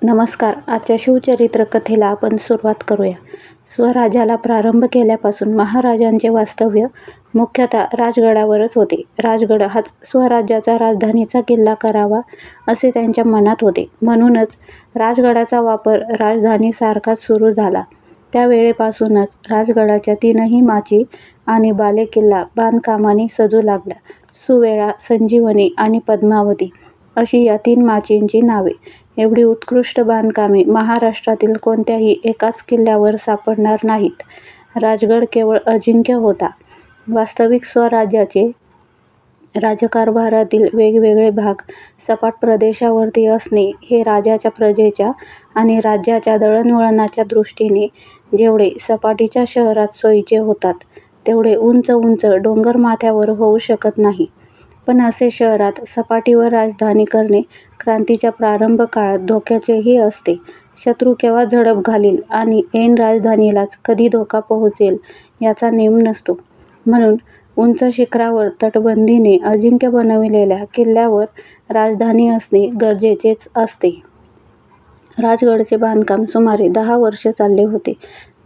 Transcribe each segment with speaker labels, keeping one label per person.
Speaker 1: नमस्कार. आजच्या शिवचरित्र कथेला आपण सुरुवात करूया. स्वराज्याला प्रारंभ केल्यापासून महाराजांचे वास्तव्य मुख्यतः राजगडावरच होते. राजगड हाच स्वराज्याचा राजधानीचा किल्ला करावा असे त्यांच्या मनात होते. म्हणूनच राजगडाचा वापर राजधानीसारखाच सुरू झाला. त्या वेळेपासूनच राजगडाच्या तीनही माची आणि बालेकिल्ला बांधकामाने सजू लागल्या. सुवेळा, संजीवनी आणि पद्मावती अशी या 3 माचींची नावे. एवढी उत्कृष्ट बांधकामे महाराष्ट्रातील कोणत्याही एकाच किल्ल्यावर सापडणार नाहीत. राजगड केवळ अजिंक्य होता. वास्तविक स्वराज्याचे राज्यकारभारातील वेगवेगळे भाग सपाट प्रदेशावरती असणे हे राजाच्या प्रजेच्या आणि राज्याच्या दळणवळणाच्या दृष्टीने जेवढे सपाटीच्या शहरात सोयीचे होतात, तेवढे उंच उंच डोंगरमाथ्यावर होऊ शकत नाही. पण असे शहरात सपाटीवर राजधानी करणे क्रांतीच्या प्रारंभ काळात धोक्याचेही असते. शत्रू केव्हा झडप घालील आणि ऐन राजधानीलाच कधी धोका पोहोचेल याचा नेम नसतो. म्हणून उंच शिखरावर तटबंदीने अजिंक्य बनविलेल्या किल्ल्यावर राजधानी असणे गरजेचेच असते. राजगडचे बांधकाम सुमारे 10 वर्ष चालले होते.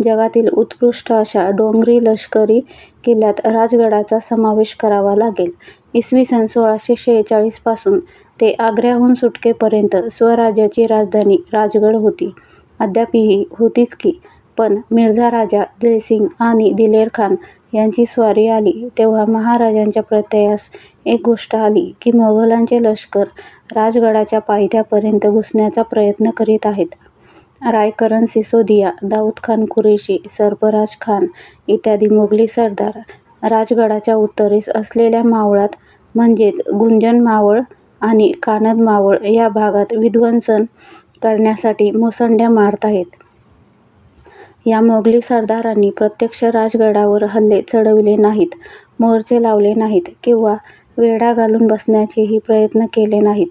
Speaker 1: जगातील उत्कृष्ट अशा डोंगरी लष्करी किल्ल्यात राजगडाचा समावेश करावा लागेल. इसवी सन 1646 पासून ते आग्र्याहून सुटकेपर्यंत स्वराज्याची राजधानी राजगड होती. अद्यापही होतीच की, पण मिर्झा राजा जयसिंग आणि दिलेर खान यांची स्वारी आली तेव्हा महाराजांच्या प्रत्ययास एक गोष्ट आली की मोगलांचे लष्कर राजगडाच्या पायथ्यापर्यंत घुसण्याचा प्रयत्न करीत आहेत. रायकरन सिसोदिया, दाऊद खान कुरेशी, सरफराज खान इत्यादी मोगली सरदार राजगडाच्या उत्तरेस असलेल्या मावळात म्हणजेच गुंजन मावळ आणि कानद मावळ या भागात विध्वंसन करण्यासाठी मुसंड्या मारताहेत. या मोगली सरदारांनी प्रत्यक्ष राजगडावर हल्ले चढविले नाहीत, मोर्चे लावले नाहीत किंवा वेढा घालून बसण्याचेही प्रयत्न केले नाहीत.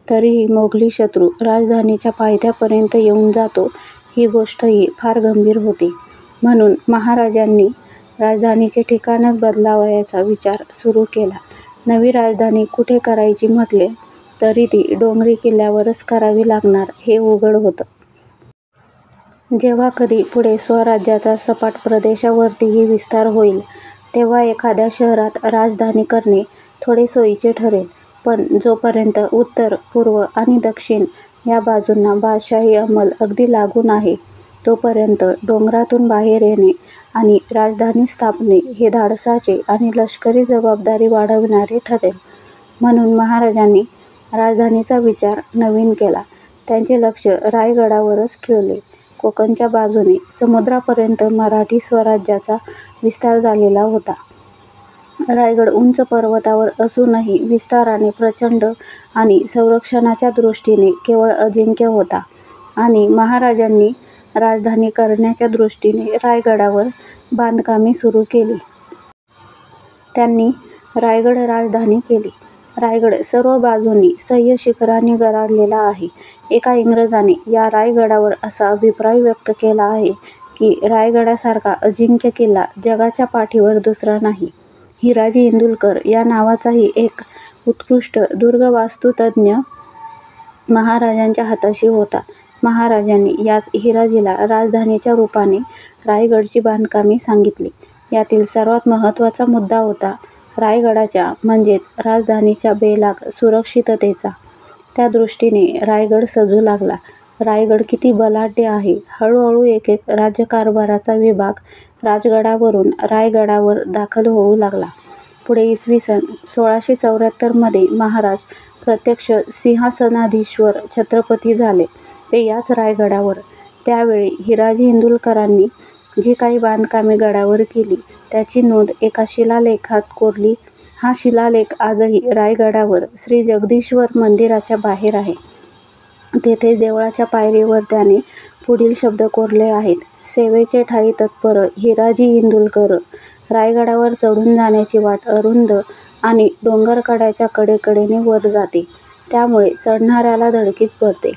Speaker 1: तरीही मोगली शत्रू राजधानीच्या पायथ्यापर्यंत येऊन जातो ही गोष्टही फार गंभीर होती. म्हणून महाराजांनी राजधानीचे ठिकाणच बदलावयाचा विचार सुरू केला. नवी राजधानी कुठे करायची म्हटले तरी ती डोंगरी किल्ल्यावरच करावी लागणार हे उघड होतं. जेव्हा कधी पुढे स्वराज्याचा सपाट प्रदेशावरतीही विस्तार होईल तेव्हा एखाद्या शहरात राजधानी करणे थोडे सोयीचे ठरेल. पण जोपर्यंत उत्तर, पूर्व आणि दक्षिण या बाजूंना बादशाही अंमल अगदी लागून आहे, तोपर्यंत डोंगरातून बाहेर येणे आणि राजधानी स्थापणे हे धाडसाचे आणि लष्करी जबाबदारी वाढविणारे ठरेल. म्हणून महाराजांनी राजधानीचा विचार नवीन केला. त्यांचे लक्ष रायगडावरच खिळले. कोकणच्या बाजूने समुद्रापर्यंत मराठी स्वराज्याचा विस्तार झालेला होता. रायगड उंच पर्वतावर असूनही विस्ताराने प्रचंड आणि संरक्षणाच्या दृष्टीने केवळ अजिंक्य होता. आणि महाराजांनी राजधानी करण्याच्या दृष्टीने रायगडावर बांधकामे सुरू केली. त्यांनी रायगड राजधानी केली. रायगड सर्व बाजूंनी सह्य शिखरांनी गराडलेला आहे. एका इंग्रजाने या रायगडावर असा अभिप्राय व्यक्त केला आहे की रायगडासारखा अजिंक्य किल्ला जगाच्या पाठीवर दुसरा नाही. हिराजी इंदुलकर या नावाचाही एक उत्कृष्ट दुर्गवास्तुतज्ञ महाराजांच्या हाताशी होता. महाराजांनी याच हिराजीला राजधानीच्या रूपाने रायगडची बांधकामे सांगितली. यातील सर्वात महत्त्वाचा मुद्दा होता रायगडाच्या म्हणजेच राजधानीच्या बेलाग सुरक्षिततेचा. त्या दृष्टीने रायगड सजू लागला. रायगड किती बलाढ्य आहे. हळूहळू एक एक राज्यकारभाराचा विभाग राजगडावरून रायगडावर दाखल होऊ लागला. पुढे इसवी सन 1674 मध्ये महाराज प्रत्यक्ष सिंहासनाधीश्वर छत्रपती झाले ते याच रायगडावर. त्यावेळी हिराजी इंदुलकरांनी जी काही बांधकामे गडावर केली त्याची नोंद एका शिलालेखात कोरली. हा शिलालेख आजही रायगडावर श्री जगदीश्वर मंदिराच्या बाहेर आहे. तेथे देवळाच्या पायरीवर त्याने पुढील शब्द कोरले आहेत. सेवेचे ठायी तत्पर हिराजी इंदुलकर. रायगडावर चढून जाण्याची वाट अरुंद आणि डोंगरकड्याच्या कडेकडेने वर जाते, त्यामुळे चढणाऱ्याला धडकीच भरते.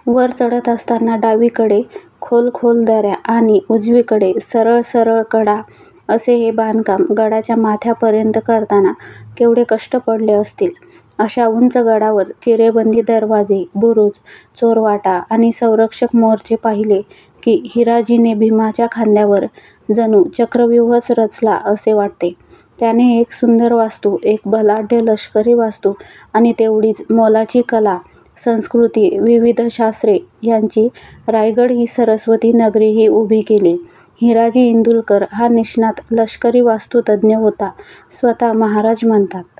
Speaker 1: वर चढत असताना डावीकडे खोल खोल दऱ्या आणि उजवीकडे सरळ सरळ कडा असे हे बांधकाम गडाच्या माथ्यापर्यंत करताना केवढे कष्ट पडले असतील. अशा उंच गडावर चिरेबंदी दरवाजे, बुरुज, चोरवाटा आणि संरक्षक मोर्चे पाहिले की हिराजीने भीमाच्या खांद्यावर जणू चक्रव्यूहच रचला असे वाटते. त्याने एक सुंदर वास्तू, एक बलाढ्य लष्करी वास्तू आणि तेवढीच मोलाची कला, संस्कृती, विविध शास्त्रे यांची रायगड ही सरस्वती नगरीही उभी केली. हिराजी इंदुलकर हा निष्णात लष्करी वास्तुतज्ञ होता. स्वतः महाराज म्हणतात,